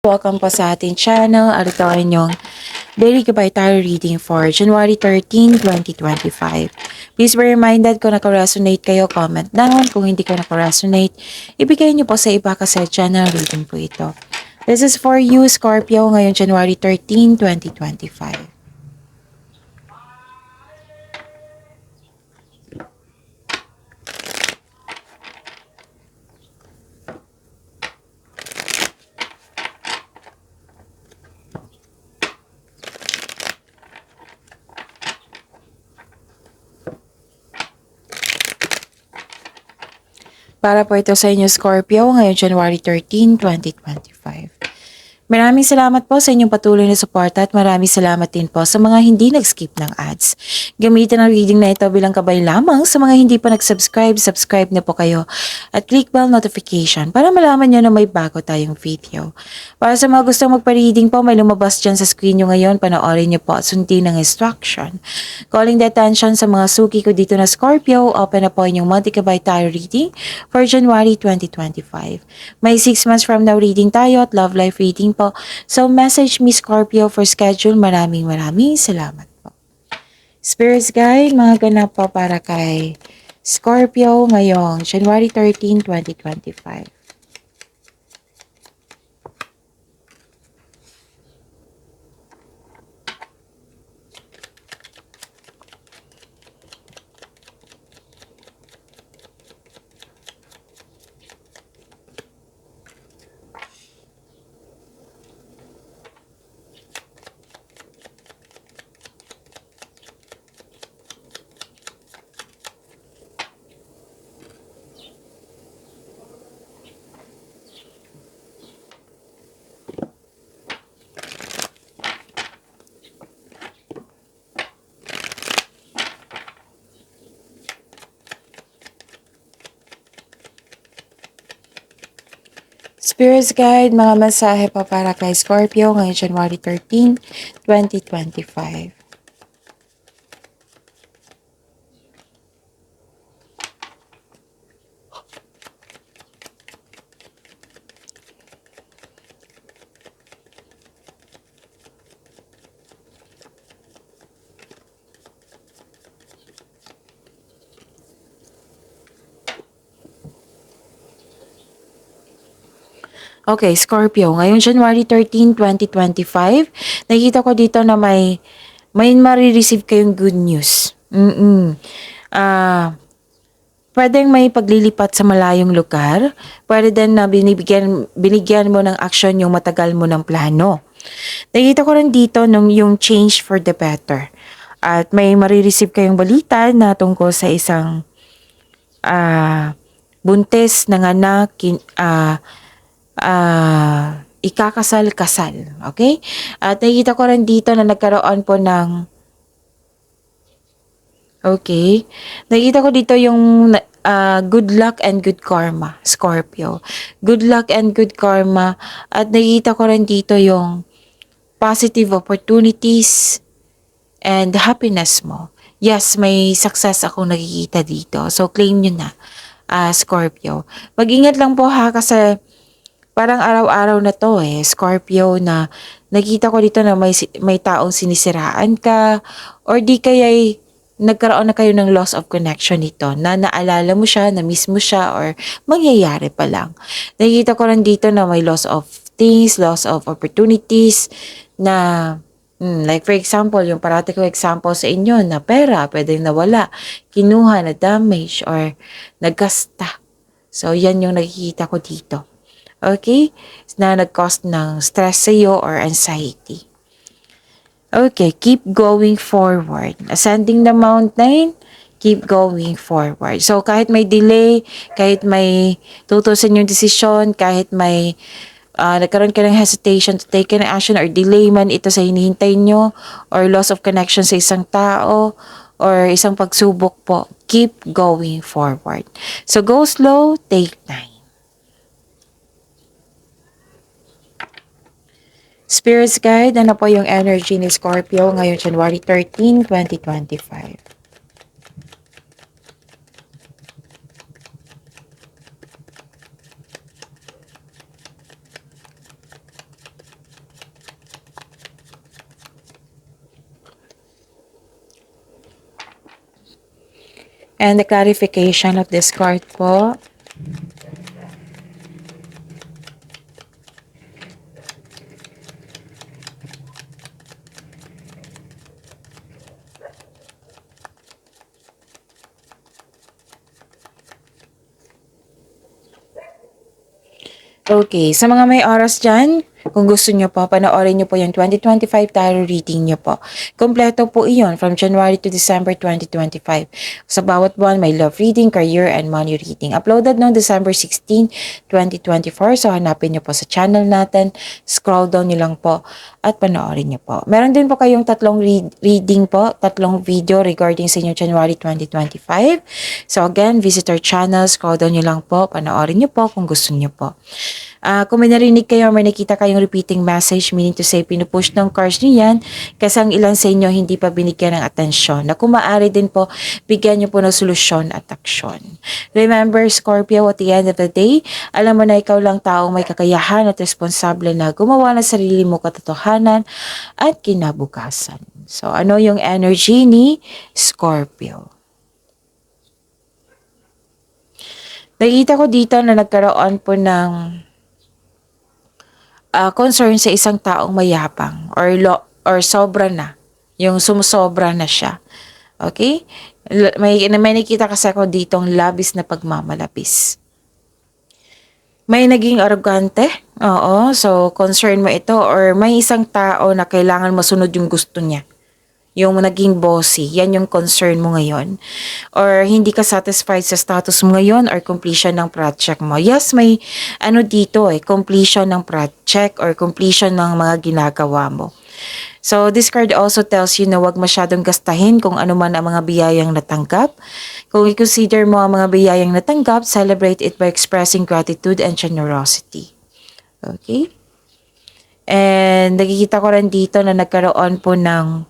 Welcome po sa ating channel. Ito ang inyong daily gabay tarot reading for January 13, 2025. Please be reminded kung naka-resonate kayo, comment down. Kung hindi kayo naka-resonate, ibigay niyo po sa iba kasi channel reading po ito. This is for you, Scorpio, ngayong January 13, 2025. Para po ito sa inyo, Scorpio, ngayong January 13, 2025. Maraming salamat po sa inyong patuloy na suporta at maraming salamat din po sa mga hindi nag-skip ng ads. Gamitin ang reading na ito bilang kabay lamang sa mga hindi pa nag-subscribe, subscribe na po kayo at click bell notification para malaman nyo na may bago tayong video. Para sa mga gustong magpa-reading po, may lumabas dyan sa screen nyo ngayon, panoorin nyo po at sundin ng instruction. Calling the attention sa mga suki ko dito na Scorpio, open na po inyong multi-kabay tarot reading for January 2025. May 6 months from now reading tayo at love life reading po. So message me Scorpio for schedule. Maraming salamat po. Spirits guide, mga ganap po para kay Scorpio ngayong January 13, 2025. Spirits guide, mga mensahe pa para kay Scorpio ngayong January 13, 2025. Okay, Scorpio, ngayong January 13, 2025, nakikita ko dito na may marireceive kayong good news. Pwedeng may paglilipat sa malayong lugar. Pwede din na binigyan mo ng action yung matagal mo ng plano. Nakikita ko rin dito yung change for the better. At may marireceive kayong balita na tungkol sa isang buntis ng anak, ikakasal-kasal. Okay? At nakikita ko rin dito na nagkaroon po ng okay. Nakikita ko dito yung good luck and good karma, Scorpio. Good luck and good karma. At nakikita ko rin dito yung positive opportunities and happiness mo. Yes, may success akong nakikita dito. So, claim nyo na, Scorpio. Mag-ingat lang po ha kasi parang araw-araw na to Scorpio, na nakita ko dito na may taong sinisiraan ka or di kaya nagkaroon na kayo ng loss of connection nito na naalala mo siya, na-miss mo siya or mangyayari pa lang. Nakita ko rin dito na may loss of things, loss of opportunities na like for example, yung parati ko example sa inyo na pera, pwedeng nawala, kinuha, na damage or nagkasta. So, yan yung nakikita ko dito. Okay? Na nag-cause ng stress sa iyo or anxiety. Okay, keep going forward. Ascending the mountain, keep going forward. So, kahit may delay, kahit may tutusin yung desisyon, kahit may nagkaroon ka ng hesitation to take an action or delay man ito sa hinihintay nyo or loss of connection sa isang tao or isang pagsubok po, keep going forward. So, go slow, take time. Spirits guide, ano po yung energy ni Scorpio ngayong January 13, 2025? And the clarification of this card po. Okay, sa mga may oras dyan, kung gusto nyo po, panoorin nyo po yung 2025 tarot reading nyo po. Kompleto po iyon from January to December 2025. Sa bawat buwan, may love reading, career, and money reading. Uploaded noong December 16, 2024. So, hanapin nyo po sa channel natin. Scroll down nyo lang po at panoorin nyo po. Meron din po kayong tatlong reading po, tatlong video regarding sa inyong January 2025. So, again, visit our channel. Scroll down nyo lang po. Panoorin nyo po kung gusto nyo po. Kung may narinig kayo, may nakita kayong repeating message, meaning to say, pinupush ng cards nyo yan, kasi ang ilan sa inyo hindi pa binigyan ng atensyon. Na kung maaari din po, bigyan nyo po ng solusyon at aksyon. Remember, Scorpio, at the end of the day, alam mo na ikaw lang taong may kakayahan at responsable na gumawa ng sarili mo katotohanan at kinabukasan. So, ano yung energy ni Scorpio? Nakita ko dito na nagkaroon po ng concern sa isang taong mayabang or sobra na. Yung sumusobra na siya. Okay? May nakita kasi ako ditong labis na pagmamalabis. May naging arrogante. Oo. So, concern mo ito or may isang tao na kailangan masunod yung gusto niya. Yung naging bossy, yan yung concern mo ngayon. Or hindi ka satisfied sa status mo ngayon or completion ng project mo. Yes, may dito completion ng project or completion ng mga ginagawa mo. So, this card also tells you na huwag masyadong gastahin kung ano man ang mga biyayang natanggap. Kung i-consider mo ang mga biyayang natanggap, celebrate it by expressing gratitude and generosity. Okay? And nakikita ko rin dito na nagkaroon po ng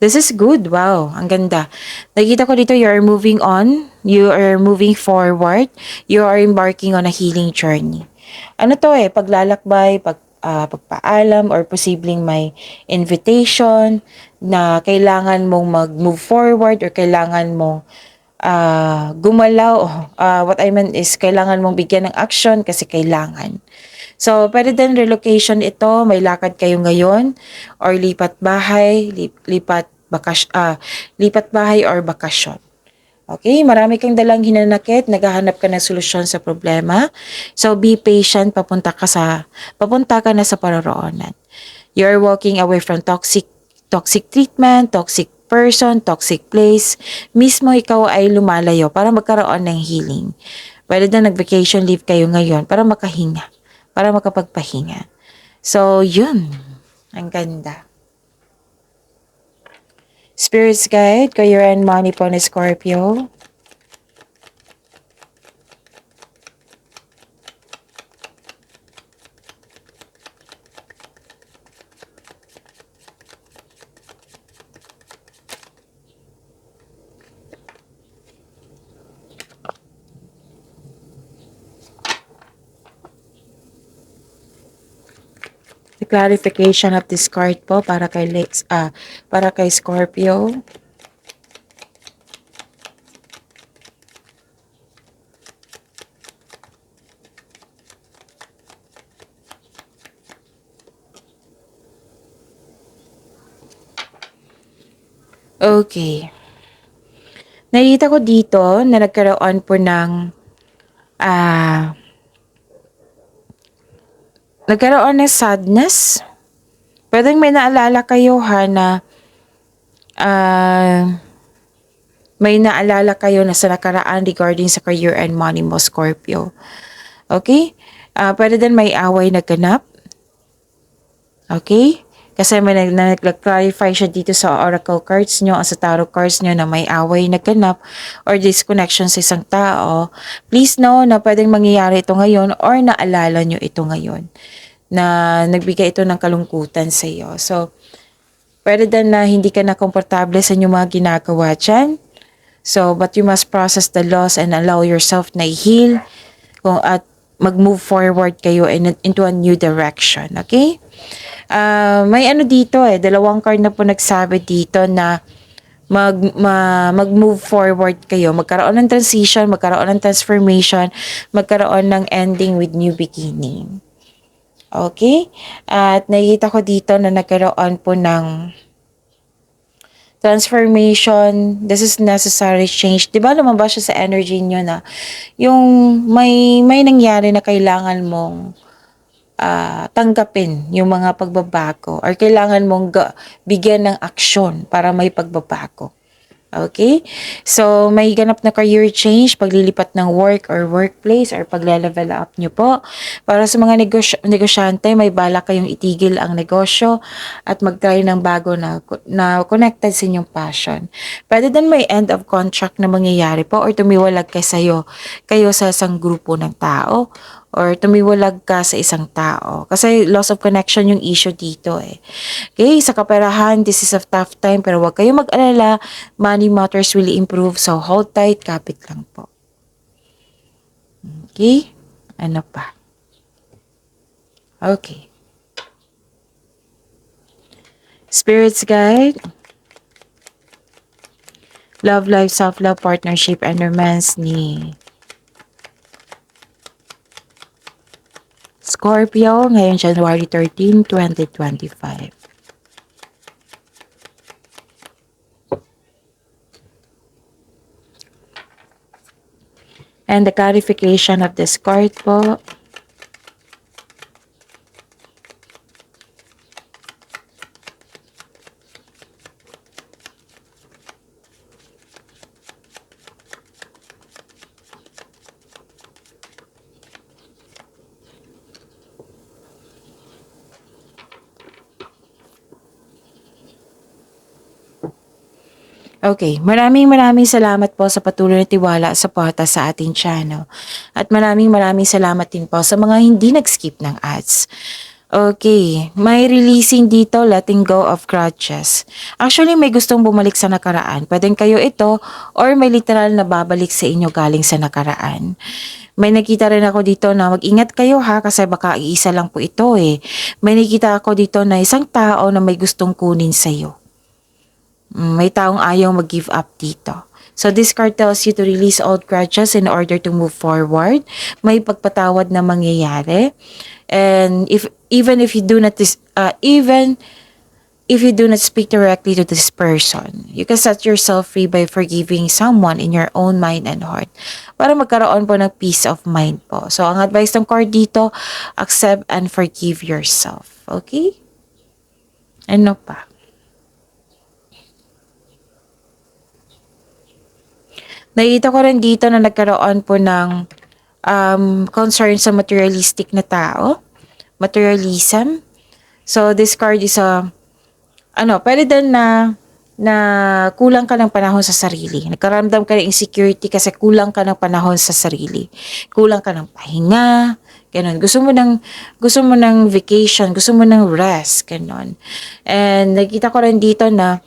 this is good. Wow, ang ganda. Nakita ko dito, you are moving on. You are moving forward. You are embarking on a healing journey. Ano to paglalakbay, pagpaalam, or posibleng may invitation na kailangan mong mag-move forward or kailangan mong gumalaw. What I meant is kailangan mong bigyan ng action kasi kailangan. So, pwede din relocation ito, may lakad kayo ngayon, or lipat bahay, lipat bahay or bakasyon. Okay, marami kang dalang hinanakit, naghahanap ka ng solusyon sa problema. So, be patient, papunta ka na sa paroroonan. You're walking away from toxic treatment, toxic person, toxic place. Mismo ikaw ay lumalayo para magkaroon ng healing. Pwede din nag-vacation leave kayo ngayon para makahinga. Para makapagpahinga. So, yun. Ang ganda. Spirits guide, career and money po ni Scorpio. The clarification of this card po para kay Scorpio. Okay. Nakita ko dito na nagkaroon po ng sadness. Pwedeng may naalala kayo na may naalala kayo na sa nakaraan regarding sa career and money mo, Scorpio. Okay? Pwede din may away na ganap. Okay? Kasi may nag-clarify siya dito sa oracle cards nyo, sa tarot cards nyo na may away na ganap or disconnection sa isang tao. Please know na pwedeng mangyayari ito ngayon or naalala nyo ito ngayon na nagbigay ito ng kalungkutan sa iyo. So, pwede din na hindi ka na komportable sa inyong mga ginagawa dyan. So, but you must process the loss and allow yourself na i-heal at mag-move forward kayo into a new direction. Okay? May dito dalawang card na po nagsabi dito na mag-move forward kayo, magkaroon ng transition, magkaroon ng transformation, magkaroon ng ending with new beginning. Okay? At nakikita ko dito na nagkaroon po ng transformation. This is necessary change. Diba lumabas siya sa energy nyo na yung may nangyari na kailangan mong tanggapin yung mga pagbabago or kailangan mong bigyan ng aksyon para may pagbabago. Okay? So, may ganap na career change, paglilipat ng work or workplace or pagle-level up nyo po. Para sa mga negosyante, may balak kayong itigil ang negosyo at mag-try ng bago na connected sa inyong passion. Pwede din may end of contract na mangyayari po or tumiwalag kayo sa isang grupo ng tao or tumiwalag ka sa isang tao. Kasi loss of connection yung issue dito eh. Okay, sa kaperahan, this is a tough time pero huwag kayong mag-alala, money matters will improve so hold tight, kapit lang po. Okay, ano pa? Okay. Spirits guide. Love life, self-love, partnership, and romance ni Scorpio ngayon January 13, 2025. And the clarification of this card po. Okay, maraming salamat po sa patuloy na tiwala at suporta sa ating channel. At maraming salamat din po sa mga hindi nag-skip ng ads. Okay, may releasing dito, letting go of grudges. Actually, may gustong bumalik sa nakaraan. Pwedeng kayo ito or may literal na babalik sa inyo galing sa nakaraan. May nakita rin ako dito na mag-ingat kayo ha kasi baka iisa lang po ito eh. May nakita ako dito na isang tao na may gustong kunin sa'yo. May taong ayaw mag-give up dito. So this card tells you to release old grudges in order to move forward. May pagpatawad na mangyayari. And even if you do not speak directly to this person, you can set yourself free by forgiving someone in your own mind and heart para magkaroon po ng peace of mind po. So ang advice ng card dito, accept and forgive yourself. Okay? Ano pa? Nakita ko rin dito na nagkaroon po ng concern sa materialistic na tao. Materialism. So, this card is pwede din na kulang ka ng panahon sa sarili. Nagkaramdam ka ng insecurity kasi kulang ka ng panahon sa sarili. Kulang ka ng pahinga, ganun. Gusto mo ng vacation, gusto mo ng rest, ganun. And nakita ko rin dito na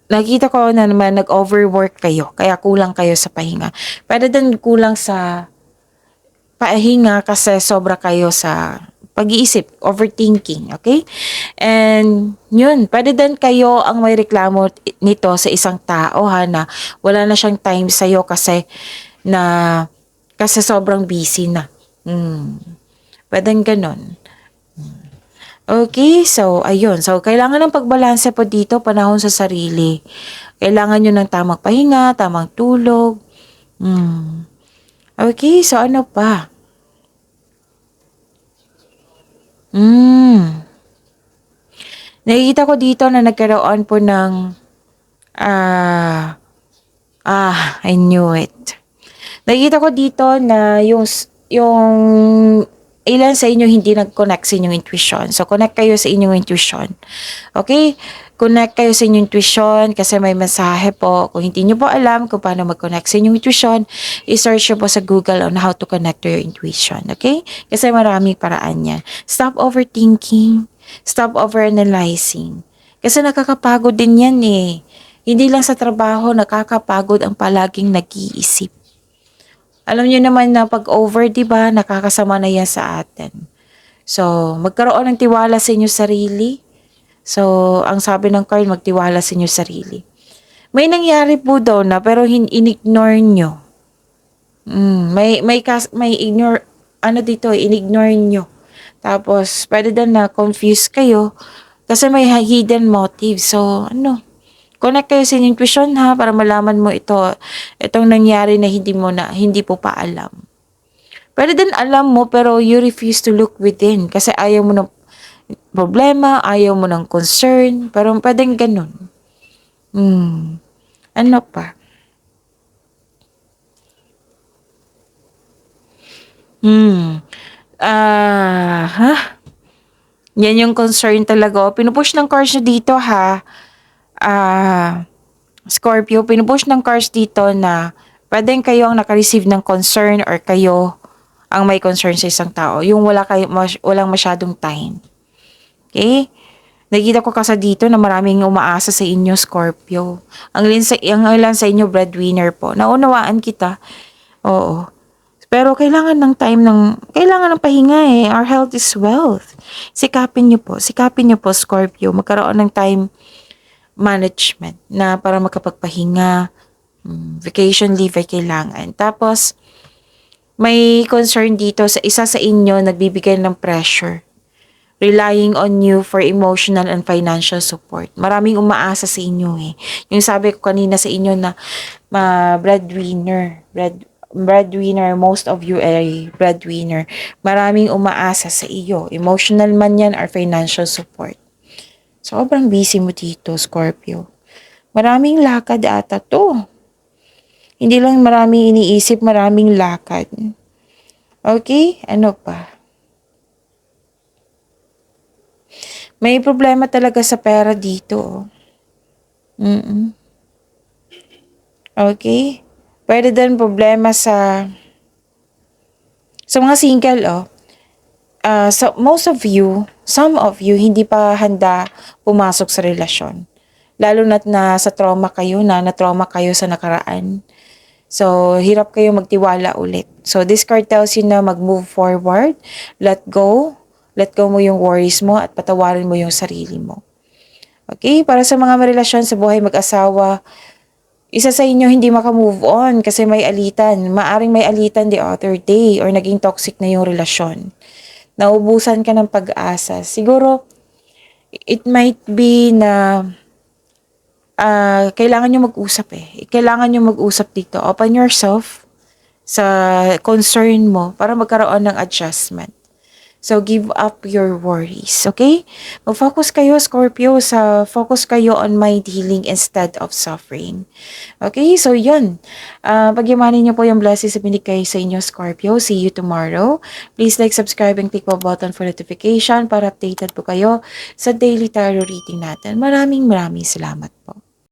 nakita ko na naman nag-overwork kayo, kaya kulang kayo sa pahinga. Pwede din kulang sa pahinga kasi sobra kayo sa pag-iisip, overthinking, okay? And yun, pwede din kayo ang may reklamo nito sa isang tao ha, na wala na siyang time sa'yo kasi sobrang busy na. Pwede ganun. Okay, so ayun. So kailangan ng pagbalanse po dito, panahon sa sarili. Kailangan nyo ng tamang pahinga, tamang tulog. Okay, so ano pa? Nakikita ko dito na nagkaroon po ng I knew it. Nakikita ko dito na yung ilan sa inyo hindi nag-connect sa inyong intuition. So, connect kayo sa inyong intuition. Okay? Connect kayo sa inyong intuition kasi may mensahe po. Kung hindi nyo po alam kung paano mag-connect sa inyong intuition, i-search nyo po sa Google on how to connect to your intuition. Okay? Kasi maraming paraan yan. Stop overthinking. Stop overanalyzing. Kasi nakakapagod din yan eh. Hindi lang sa trabaho, nakakapagod ang palaging nag-iisip. Alam niyo naman na pag-over, diba, nakakasama na yan sa atin. So, magkaroon ng tiwala sa inyong sarili. So, ang sabi ng card, magtiwala sa inyo sarili. May nangyari po daw na pero in-ignore nyo. May ignore, ano dito, in-ignore nyo. Tapos, pwede din na confuse kayo kasi may hidden motive. So, connect kayo sa inyong intuition ha para malaman mo itong nangyari na hindi po pa alam. Pwede din alam mo pero you refuse to look within kasi ayaw mo ng problema, ayaw mo ng concern, pero pwedeng ganun. Ano pa? Ha? Yan yung concern talaga. Pinupush ng cards nyo dito ha. Scorpio, pinupush ng cards dito na pwedeng kayo ang naka-receive ng concern or kayo ang may concern sa isang tao. Yung walang masyadong time. Okay? Nakita ko kasi dito na maraming umaasa sa inyo, Scorpio. Ang ilan sa inyo, breadwinner po. Naunawaan kita. Oo. Pero kailangan ng pahinga eh. Our health is wealth. Sikapin niyo po, Scorpio. Magkaroon ng time management na para makapagpahinga. Vacation leave ay kailangan. Tapos, may concern dito sa isa sa inyo nagbibigay ng pressure. Relying on you for emotional and financial support. Maraming umaasa sa inyo eh. Yung sabi ko kanina sa inyo na breadwinner, most of you ay breadwinner. Maraming umaasa sa iyo. Emotional man yan or financial support. Sobrang busy mo dito, Scorpio. Maraming lakad ata to. Hindi lang maraming iniisip, maraming lakad. Okay? Ano pa? May problema talaga sa pera dito. Okay? Pwede din problema sa mga single, so some of you, hindi pa handa pumasok sa relasyon. Lalo na't na na-trauma kayo sa nakaraan. So, hirap kayo magtiwala ulit. So, this card tells you na mag-move forward, let go mo yung worries mo at patawarin mo yung sarili mo. Okay? Para sa mga relasyon sa buhay mag-asawa, isa sa inyo hindi maka-move on kasi may alitan. Maaring may alitan the other day or naging toxic na yung relasyon. Naubusan ka ng pag-asa. Siguro, it might be na kailangan nyo mag-usap eh. Kailangan nyo mag-usap dito. Open yourself sa concern mo para magkaroon ng adjustment. So, give up your worries, okay? Mag-focus kayo, Scorpio, focus kayo on mind healing instead of suffering. Okay, so yun. Pagyamanin niyo po yung blessings na binigay sa inyo, Scorpio. See you tomorrow. Please like, subscribe, and click the button for notification para updated po kayo sa daily tarot reading natin. Maraming salamat po.